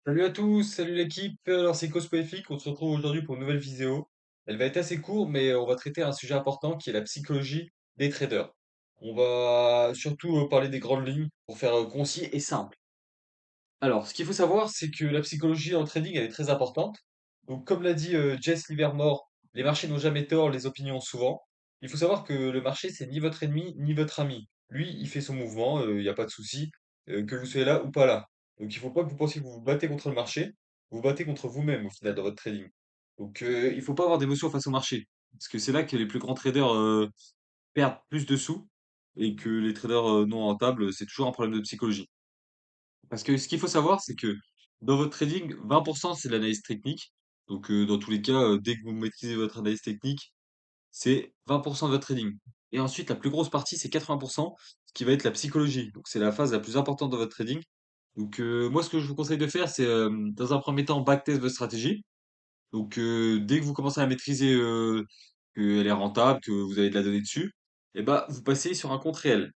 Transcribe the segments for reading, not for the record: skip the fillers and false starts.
Salut à tous, salut l'équipe, alors c'est Cosmoéfique, on se retrouve aujourd'hui pour une nouvelle vidéo. Elle va être assez courte, mais on va traiter un sujet important qui est la psychologie des traders. On va surtout parler des grandes lignes pour faire concis et simple. Alors, ce qu'il faut savoir, c'est que la psychologie en trading, elle est très importante. Donc, comme l'a dit Jess Livermore, les marchés n'ont jamais tort, les opinions ont souvent. Il faut savoir que le marché, c'est ni votre ennemi, ni votre ami. Lui, il fait son mouvement, il n'y a pas de souci, que vous soyez là ou pas là. Donc, il faut pas que vous pensiez que vous vous battez contre le marché, vous vous battez contre vous-même au final dans votre trading. Donc, il faut pas avoir d'émotion face au marché. Parce que c'est là que les plus grands traders perdent plus de sous et que les traders non rentables, c'est toujours un problème de psychologie. Parce que ce qu'il faut savoir, c'est que dans votre trading, 20% c'est de l'analyse technique. Donc, dans tous les cas, dès que vous maîtrisez votre analyse technique, c'est 20% de votre trading. Et ensuite, la plus grosse partie, c'est 80%, ce qui va être la psychologie. Donc, c'est la phase la plus importante de votre trading. Donc, moi, ce que je vous conseille de faire, c'est, dans un premier temps, backtest votre stratégie. Donc, dès que vous commencez à maîtriser qu'elle est rentable, que vous avez de la donnée dessus, et ben, vous passez sur un compte réel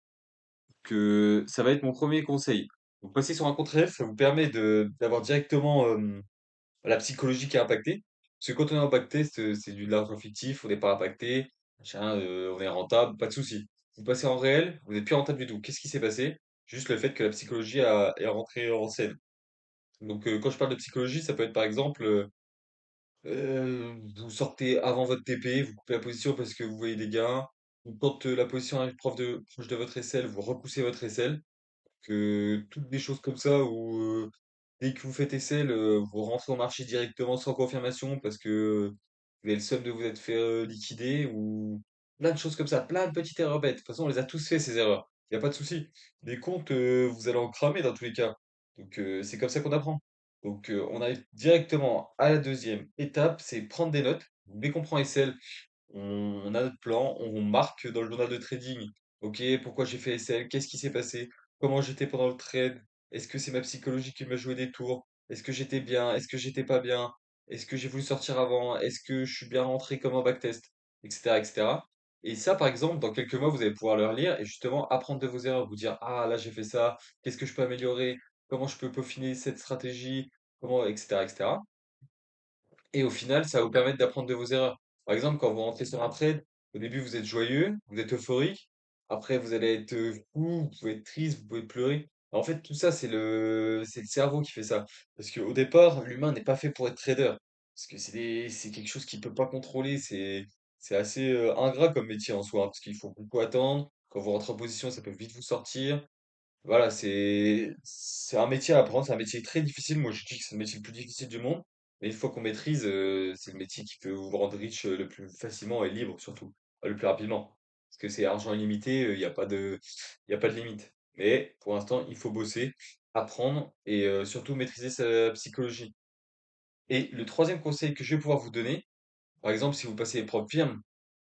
que ça va être mon premier conseil. Donc, passer sur un compte réel, ça vous permet d'avoir directement la psychologie qui est impactée. Parce que quand on est impacté, c'est de l'argent fictif, on n'est pas impacté, machin, on est rentable, pas de souci. Vous passez en réel, vous n'êtes plus rentable du tout. Qu'est-ce qui s'est passé? Juste le fait que la psychologie est rentrée en scène. Donc, quand je parle de psychologie, ça peut être par exemple, vous sortez avant votre TP, vous coupez la position parce que vous voyez des gains, ou quand la position arrive proche de votre aisselle, vous repoussez votre aisselle que toutes des choses comme ça où dès que vous faites essai, vous rentrez au marché directement sans confirmation parce que vous avez le seum de vous être fait liquider ou plein de choses comme ça, plein de petites erreurs bêtes. De toute façon, on les a tous fait ces erreurs. Il n'y a pas de souci. Les comptes, vous allez en cramer dans tous les cas. Donc c'est comme ça qu'on apprend. Donc on arrive directement à la deuxième étape, c'est prendre des notes. Dès qu'on prend SL, on a notre plan, on marque dans le journal de trading, ok, pourquoi j'ai fait SL, qu'est-ce qui s'est passé, comment j'étais pendant le trade, est-ce que c'est ma psychologie qui m'a joué des tours, est-ce que j'étais bien, est-ce que j'étais pas bien, est-ce que j'ai voulu sortir avant, est-ce que je suis bien rentré comme un backtest, etc., etc. Et ça, par exemple, dans quelques mois, vous allez pouvoir le relire et justement apprendre de vos erreurs, vous dire, ah là j'ai fait ça, qu'est-ce que je peux améliorer, comment je peux peaufiner cette stratégie, comment, etc., etc. Et au final, ça va vous permettre d'apprendre de vos erreurs. Par exemple, quand vous rentrez sur un trade, au début, vous êtes joyeux, vous êtes euphorique. Après, vous allez être fou, vous pouvez être triste, vous pouvez pleurer. En fait, tout ça, c'est le cerveau qui fait ça. Parce qu'au départ, l'humain n'est pas fait pour être trader. Parce que c'est quelque chose qu'il peut pas contrôler. C'est assez ingrat comme métier en soi, hein, parce qu'il faut beaucoup attendre. Quand vous rentrez en position, ça peut vite vous sortir. Voilà, c'est un métier à apprendre, c'est un métier très difficile. Moi, je dis que c'est le métier le plus difficile du monde. Mais une fois qu'on maîtrise, c'est le métier qui peut vous rendre riche le plus facilement et libre surtout, le plus rapidement. Parce que c'est argent illimité, il y a pas de limite. Mais pour l'instant, il faut bosser, apprendre et surtout maîtriser sa psychologie. Et le troisième conseil que je vais pouvoir vous donner, par exemple, si vous passez les propres firmes,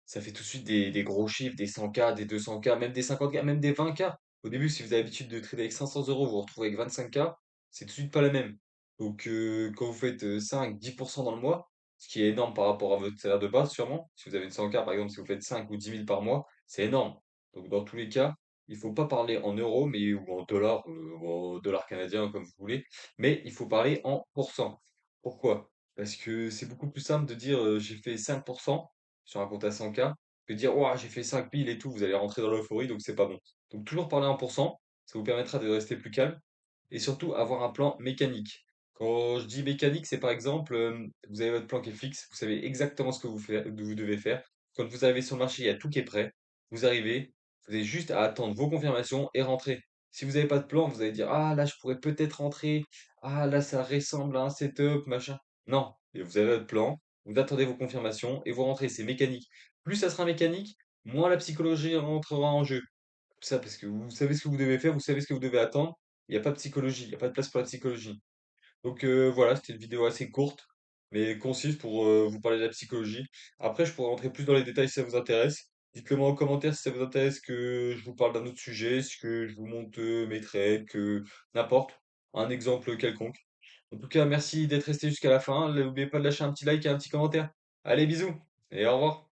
ça fait tout de suite des gros chiffres, des 100K, des 200K, même des 50K, même des 20K. Au début, si vous avez l'habitude de trader avec 500 euros, vous vous retrouvez avec 25K, c'est tout de suite pas la même. Donc, quand vous faites 5, 10% dans le mois, ce qui est énorme par rapport à votre salaire de base, sûrement. Si vous avez une 100K, par exemple, si vous faites 5 ou 10 000 par mois, c'est énorme. Donc, dans tous les cas, il faut pas parler en euros, mais ou en dollars canadiens, comme vous voulez, mais il faut parler en pourcent. Pourquoi? Parce que c'est beaucoup plus simple de dire j'ai fait 5% sur un compte à 100K que de dire ouah, j'ai fait 5 piles et tout, vous allez rentrer dans l'euphorie, donc c'est pas bon. Donc toujours parler en pourcent, ça vous permettra de rester plus calme et surtout avoir un plan mécanique. Quand je dis mécanique, c'est par exemple, vous avez votre plan qui est fixe, vous savez exactement ce que vous devez faire. Quand vous arrivez sur le marché, il y a tout qui est prêt. Vous arrivez, vous avez juste à attendre vos confirmations et rentrer. Si vous n'avez pas de plan, vous allez dire, ah là, je pourrais peut-être rentrer. Ah là, ça ressemble à un setup, machin. Non, et vous avez votre plan, vous attendez vos confirmations et vous rentrez. C'est mécanique. Plus ça sera mécanique, moins la psychologie rentrera en jeu. Ça, parce que vous savez ce que vous devez faire, vous savez ce que vous devez attendre. Il n'y a pas de psychologie, il n'y a pas de place pour la psychologie. Donc voilà, c'était une vidéo assez courte, mais concise pour vous parler de la psychologie. Après, je pourrais rentrer plus dans les détails si ça vous intéresse. Dites-le moi en commentaire si ça vous intéresse que je vous parle d'un autre sujet, si que je vous montre mes trades, que n'importe, un exemple quelconque. En tout cas, merci d'être resté jusqu'à la fin. N'oubliez pas de lâcher un petit like et un petit commentaire. Allez, bisous et au revoir.